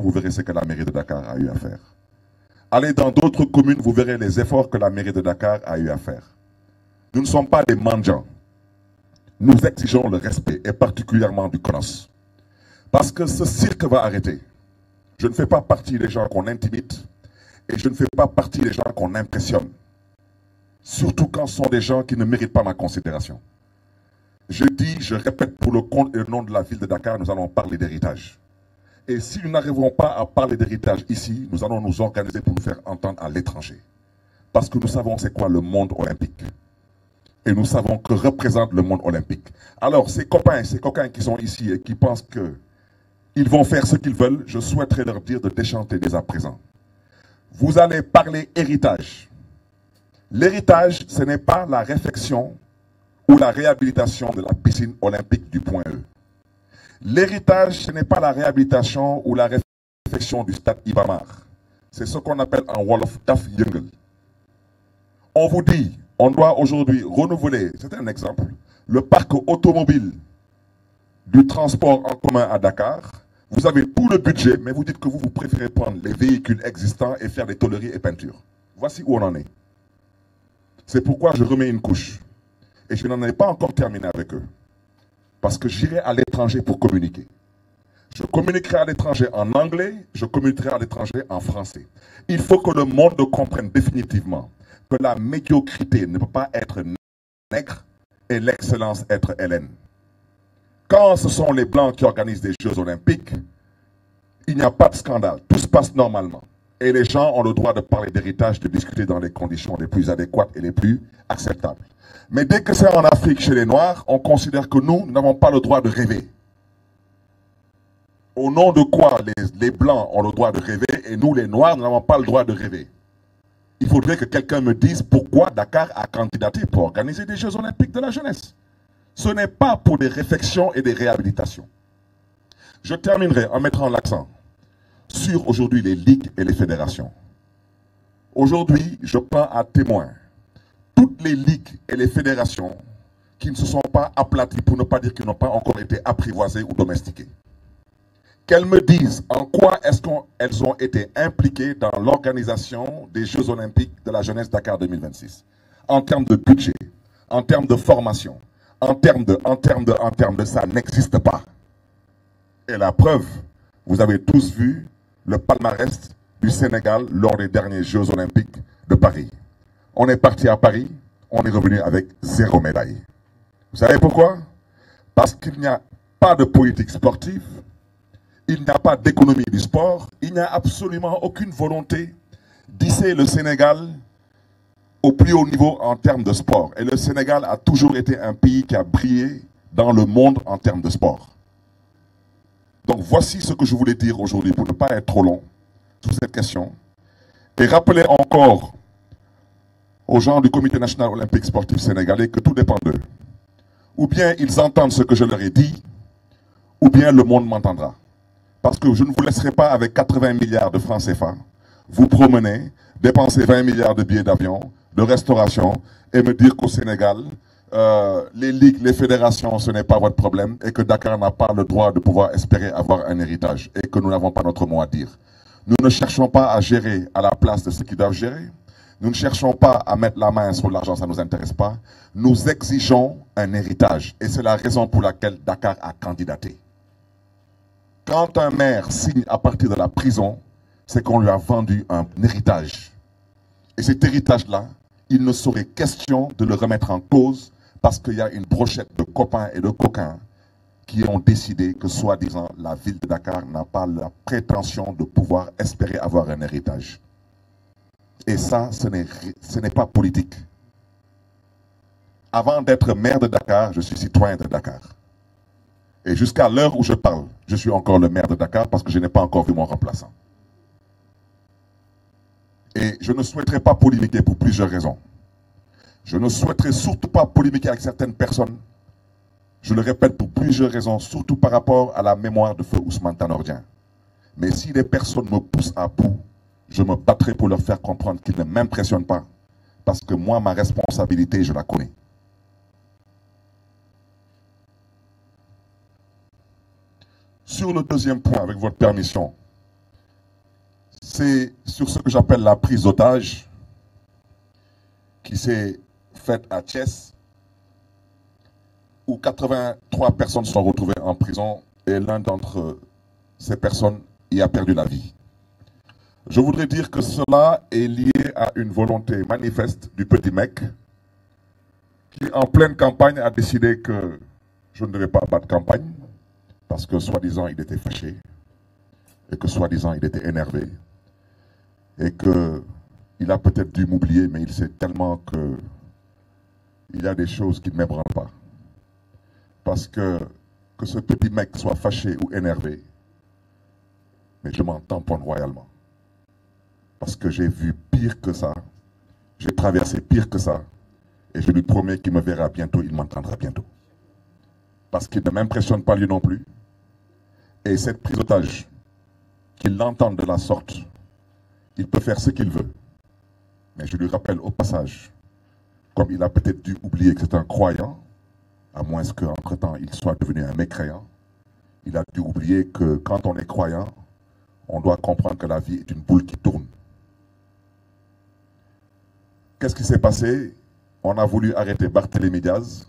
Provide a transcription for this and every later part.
vous verrez ce que la mairie de Dakar a eu à faire. Allez dans d'autres communes, vous verrez les efforts que la mairie de Dakar a eu à faire. Nous ne sommes pas des mendiants. Nous exigeons le respect, et particulièrement du CONOS. Parce que ce cirque va arrêter. Je ne fais pas partie des gens qu'on intimide, et je ne fais pas partie des gens qu'on impressionne. Surtout quand ce sont des gens qui ne méritent pas ma considération. Je dis, je répète, pour le compte et le nom de la ville de Dakar, nous allons parler d'héritage. Et si nous n'arrivons pas à parler d'héritage ici, nous allons nous organiser pour nous faire entendre à l'étranger. Parce que nous savons c'est quoi le monde olympique. Et nous savons que représente le monde olympique. Alors, ces copains, ces coquins qui sont ici et qui pensent qu'ils vont faire ce qu'ils veulent, je souhaiterais leur dire de déchanter dès à présent. Vous allez parler héritage. L'héritage, ce n'est pas la réfection ou la réhabilitation de la piscine olympique du Point E. L'héritage, ce n'est pas la réhabilitation ou la réfection du stade Iba Mar. C'est ce qu'on appelle en Wolof Taf Yengel. On vous dit, on doit aujourd'hui renouveler, c'est un exemple, le parc automobile du transport en commun à Dakar. Vous avez tout le budget, mais vous dites que vous préférez prendre les véhicules existants et faire des tôleries et peintures. Voici où on en est. C'est pourquoi je remets une couche. Et je n'en ai pas encore terminé avec eux. Parce que j'irai à l'étranger pour communiquer. Je communiquerai à l'étranger en anglais, je communiquerai à l'étranger en français. Il faut que le monde comprenne définitivement que la médiocrité ne peut pas être nègre et l'excellence être hellène. Quand ce sont les Blancs qui organisent des Jeux Olympiques, il n'y a pas de scandale, tout se passe normalement. Et les gens ont le droit de parler d'héritage, de discuter dans les conditions les plus adéquates et les plus acceptables. Mais dès que c'est en Afrique chez les Noirs, on considère que nous n'avons pas le droit de rêver. Au nom de quoi les Blancs ont le droit de rêver et nous les Noirs n'avons pas le droit de rêver? Il faudrait que quelqu'un me dise pourquoi Dakar a candidaté pour organiser des Jeux Olympiques de la jeunesse. Ce n'est pas pour des réflexions et des réhabilitations. Je terminerai en mettant l'accent sur aujourd'hui les ligues et les fédérations. Aujourd'hui, je prends à témoin toutes les ligues et les fédérations qui ne se sont pas aplaties, pour ne pas dire qu'ils n'ont pas encore été apprivoisées ou domestiquées. Qu'elles me disent en quoi est-ce qu'elles ont été impliquées dans l'organisation des Jeux Olympiques de la jeunesse Dakar 2026. En termes de budget, en termes de formation, en termes de, ça n'existe pas. Et la preuve, vous avez tous vu le palmarès du Sénégal lors des derniers Jeux Olympiques de Paris. On est parti à Paris, on est revenu avec 0 médaille. Vous savez pourquoi? Parce qu'il n'y a pas de politique sportive, il n'y a pas d'économie du sport, il n'y a absolument aucune volonté d'hisser le Sénégal au plus haut niveau en termes de sport. Et le Sénégal a toujours été un pays qui a brillé dans le monde en termes de sport. Donc voici ce que je voulais dire aujourd'hui pour ne pas être trop long sur cette question. Et rappeler encore aux gens du Comité national olympique sportif sénégalais que tout dépend d'eux. Ou bien ils entendent ce que je leur ai dit, ou bien le monde m'entendra. Parce que je ne vous laisserai pas avec 80 milliards de francs CFA vous promener, dépenser 20 milliards de billets d'avion, de restauration, et me dire qu'au Sénégal, les ligues, les fédérations, ce n'est pas votre problème, et que Dakar n'a pas le droit de pouvoir espérer avoir un héritage, et que nous n'avons pas notre mot à dire. Nous ne cherchons pas à gérer à la place de ceux qui doivent gérer. Nous ne cherchons pas à mettre la main sur l'argent, ça ne nous intéresse pas. Nous exigeons un héritage, et c'est la raison pour laquelle Dakar a candidaté. Quand un maire signe à partir de la prison, c'est qu'on lui a vendu un héritage. Et cet héritage-là, il ne serait question de le remettre en cause parce qu'il y a une brochette de copains et de coquins qui ont décidé que, soi-disant, la ville de Dakar n'a pas la prétention de pouvoir espérer avoir un héritage. Et ça, ce n'est pas politique. Avant d'être maire de Dakar, je suis citoyen de Dakar. Et jusqu'à l'heure où je parle, je suis encore le maire de Dakar parce que je n'ai pas encore vu mon remplaçant. Et je ne souhaiterais pas polémiquer pour plusieurs raisons. Je ne souhaiterais surtout pas polémiquer avec certaines personnes. Je le répète pour plusieurs raisons, surtout par rapport à la mémoire de feu Ousmane Tanor Dieng. Mais si les personnes me poussent à bout, je me battrai pour leur faire comprendre qu'ils ne m'impressionnent pas. Parce que moi, ma responsabilité, je la connais. Sur le deuxième point, avec votre permission, C'est sur ce que j'appelle la prise d'otage qui s'est faite à Thiès, où 83 personnes sont retrouvées en prison et l'un d'entre ces personnes y a perdu la vie. Je voudrais dire que cela est lié à une volonté manifeste du petit mec qui, en pleine campagne, a décidé que je ne devais pas battre campagne parce que, soi-disant, il était fâché et que, soi-disant, il était énervé et qu'il a peut-être dû m'oublier, mais il sait tellement qu'il y a des choses qui ne m'ébranlent pas. Parce que ce petit mec soit fâché ou énervé, mais je m'en tamponne royalement. Parce que j'ai vu pire que ça, j'ai traversé pire que ça, et je lui promets qu'il me verra bientôt, il m'entendra bientôt. Parce qu'il ne m'impressionne pas lui non plus. Et cette prise d'otage, qu'il l'entende de la sorte, il peut faire ce qu'il veut. Mais je lui rappelle au passage, comme il a peut-être dû oublier que c'est un croyant, à moins qu'entre-temps il soit devenu un mécréant, il a dû oublier que quand on est croyant, on doit comprendre que la vie est une boule qui tourne. Qu'est-ce qui s'est passé? On a voulu arrêter Barthélémy Diaz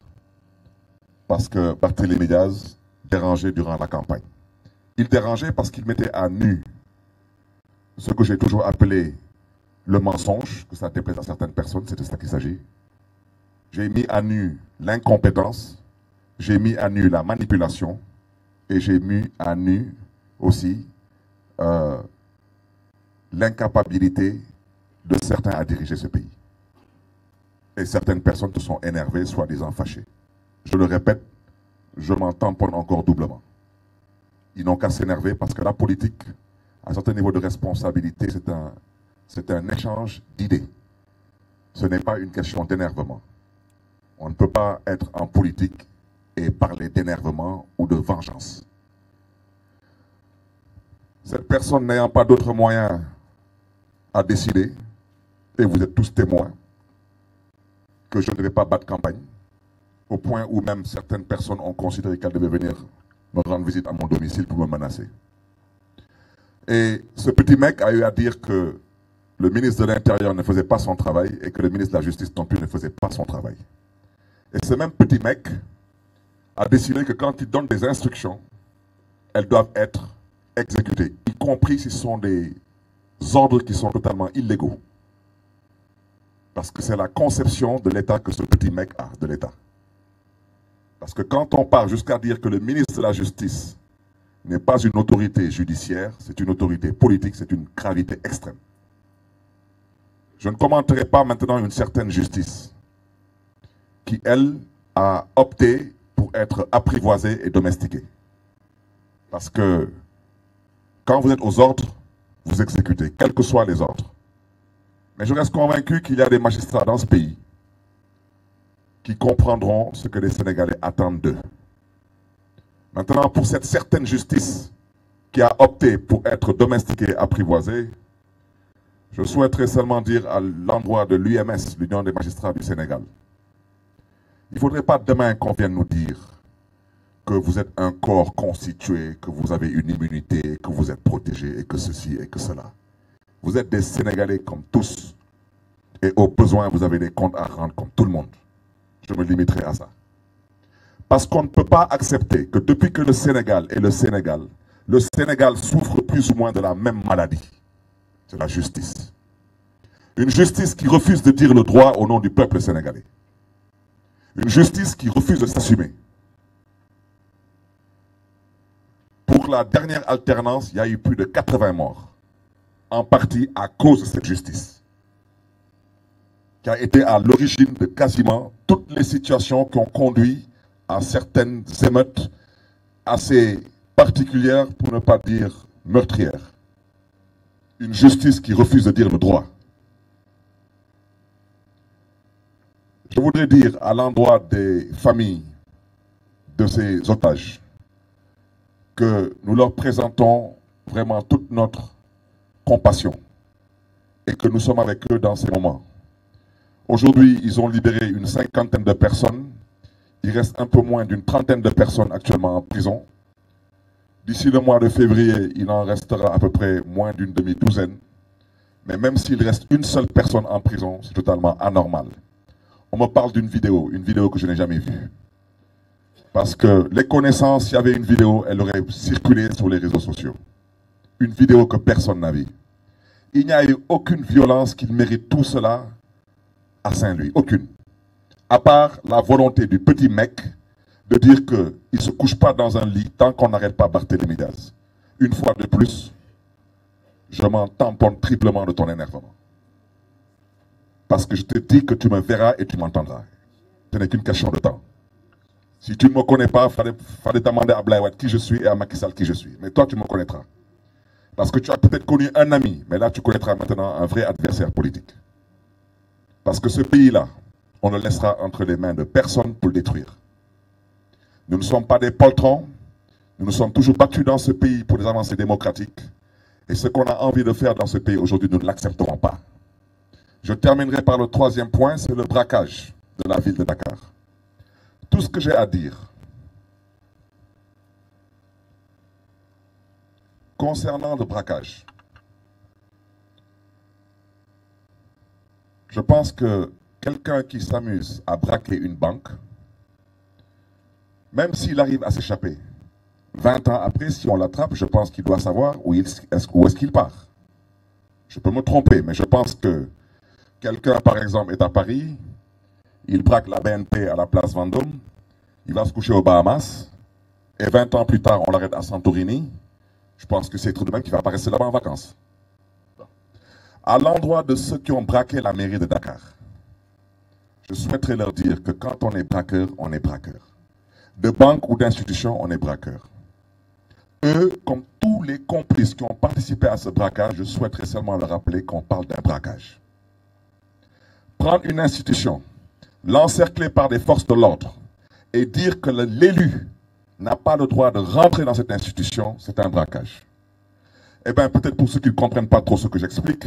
parce que Barthélémy Diaz dérangeait durant la campagne. Il dérangeait parce qu'il mettait à nu ce que j'ai toujours appelé le mensonge, que ça déplaise à certaines personnes, c'est de ça qu'il s'agit. J'ai mis à nu l'incompétence, j'ai mis à nu la manipulation et j'ai mis à nu aussi l'incapacité de certains à diriger ce pays. Et certaines personnes se sont énervées, soi-disant fâchées. Je le répète, je m'en tamponne encore doublement. Ils n'ont qu'à s'énerver parce que la politique, à un certain niveau de responsabilité, c'est un échange d'idées. Ce n'est pas une question d'énervement. On ne peut pas être en politique et parler d'énervement ou de vengeance. Cette personne n'ayant pas d'autres moyens à décider, et vous êtes tous témoins, que je ne devais pas battre campagne, au point où même certaines personnes ont considéré qu'elles devaient venir me rendre visite à mon domicile pour me menacer. Et ce petit mec a eu à dire que le ministre de l'Intérieur ne faisait pas son travail et que le ministre de la Justice non plus ne faisait pas son travail. Et ce même petit mec a décidé que quand il donne des instructions, elles doivent être exécutées, y compris si ce sont des ordres qui sont totalement illégaux. Parce que c'est la conception de l'État que ce petit mec a, de l'État. Parce que quand on part jusqu'à dire que le ministre de la Justice n'est pas une autorité judiciaire, c'est une autorité politique, c'est une gravité extrême. Je ne commenterai pas maintenant une certaine justice qui, elle, a opté pour être apprivoisée et domestiquée. Parce que quand vous êtes aux ordres, vous exécutez, quels que soient les ordres. Mais je reste convaincu qu'il y a des magistrats dans ce pays qui comprendront ce que les Sénégalais attendent d'eux. Maintenant, pour cette certaine justice qui a opté pour être domestiquée, apprivoisée, je souhaiterais seulement dire à l'endroit de l'UMS, l'Union des magistrats du Sénégal, il ne faudrait pas demain qu'on vienne nous dire que vous êtes un corps constitué, que vous avez une immunité, que vous êtes protégé et que ceci et que cela. Vous êtes des Sénégalais comme tous et au besoin, vous avez des comptes à rendre comme tout le monde. Je me limiterai à ça. Parce qu'on ne peut pas accepter que depuis que le Sénégal est le Sénégal souffre plus ou moins de la même maladie. C'est la justice. Une justice qui refuse de dire le droit au nom du peuple sénégalais. Une justice qui refuse de s'assumer. Pour la dernière alternance, il y a eu plus de 80 morts. En partie à cause de cette justice. Qui a été à l'origine de quasiment toutes les situations qui ont conduit à certaines émeutes assez particulières, pour ne pas dire meurtrières. Une justice qui refuse de dire le droit. Je voudrais dire à l'endroit des familles de ces otages que nous leur présentons vraiment toute notre compassion et que nous sommes avec eux dans ces moments. Aujourd'hui, ils ont libéré une 50aine de personnes. Il reste un peu moins d'une 30aine de personnes actuellement en prison. D'ici le mois de février, il en restera à peu près moins d'une demi-douzaine. Mais même s'il reste une seule personne en prison, c'est totalement anormal. On me parle d'une vidéo que je n'ai jamais vue. Parce que les connaissances, s'il y avait une vidéo, elle aurait circulé sur les réseaux sociaux. Une vidéo que personne n'a vue. Il n'y a eu aucune violence qui mérite tout cela à Saint-Louis. Aucune. À part la volonté du petit mec de dire qu'il ne se couche pas dans un lit tant qu'on n'arrête pas Barthélémy Diaz. Une fois de plus, je m'en tamponne triplement de ton énervement. Parce que je te dis que tu me verras et tu m'entendras. Ce n'est qu'une question de temps. Si tu ne me connais pas, il fallait demander à Abdoulaye Wade qui je suis et à Macky Sall qui je suis. Mais toi, tu me connaîtras. Parce que tu as peut-être connu un ami, mais là, tu connaîtras maintenant un vrai adversaire politique. Parce que ce pays-là, on le laissera entre les mains de personne pour le détruire. Nous ne sommes pas des poltrons. Nous nous sommes toujours battus dans ce pays pour des avancées démocratiques. Et ce qu'on a envie de faire dans ce pays aujourd'hui, nous ne l'accepterons pas. Je terminerai par le troisième point, c'est le braquage de la ville de Dakar. Tout ce que j'ai à dire concernant le braquage, je pense que quelqu'un qui s'amuse à braquer une banque, même s'il arrive à s'échapper, 20 ans après, si on l'attrape, je pense qu'il doit savoir où est-ce qu'il part. Je peux me tromper, mais je pense que quelqu'un, par exemple, est à Paris, il braque la BNP à la place Vendôme, il va se coucher aux Bahamas, et 20 ans plus tard, on l'arrête à Santorini. Je pense que c'est tout de même qui va apparaître là-bas en vacances. À l'endroit de ceux qui ont braqué la mairie de Dakar, je souhaiterais leur dire que quand on est braqueur, on est braqueur. De banque ou d'institution, on est braqueur. Eux, comme tous les complices qui ont participé à ce braquage, je souhaiterais seulement leur rappeler qu'on parle d'un braquage. Prendre une institution, l'encercler par des forces de l'ordre et dire que l'élu n'a pas le droit de rentrer dans cette institution, c'est un braquage. Eh bien, peut-être pour ceux qui ne comprennent pas trop ce que j'explique,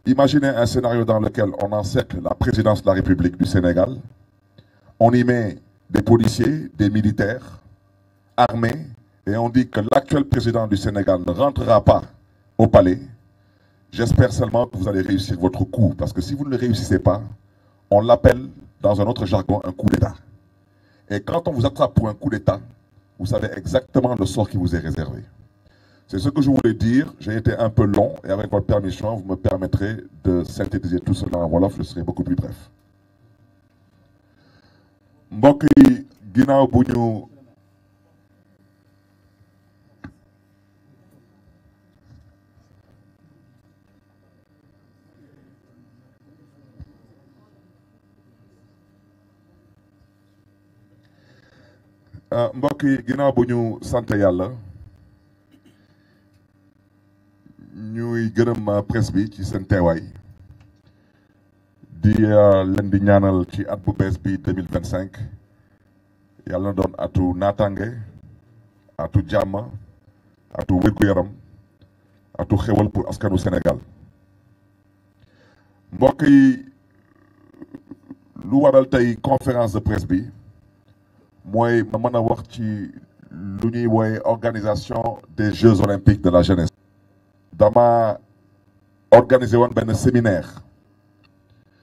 imaginez un scénario dans lequel on encercle la présidence de la République du Sénégal, on y met des policiers, des militaires, armés, et on dit que l'actuel président du Sénégal ne rentrera pas au palais. J'espère seulement que vous allez réussir votre coup, parce que si vous ne le réussissez pas, on l'appelle dans un autre jargon un coup d'État. Et quand on vous attrape pour un coup d'État, vous savez exactement le sort qui vous est réservé. C'est ce que je voulais dire. J'ai été un peu long, et avec votre permission, vous me permettrez de synthétiser tout cela en Wolof, je serai beaucoup plus bref. mbokk yi ginnaaw bu ñu sant yàlla ñuy gërëm presse bi ci seen teewaay di leen di ñaanal ci at bu bees bi 2025 yàlla na doon atu naataange atu jàmm atu wér-gu-yaram atu xewal pour askanu Sénégal mbokk yi lu waral tey conférence de presse bi mooy ma mën a wax ci lu ñuy wooye organisation des Jeux olympiques de la jeunesse. dama organiser woon benn séminaire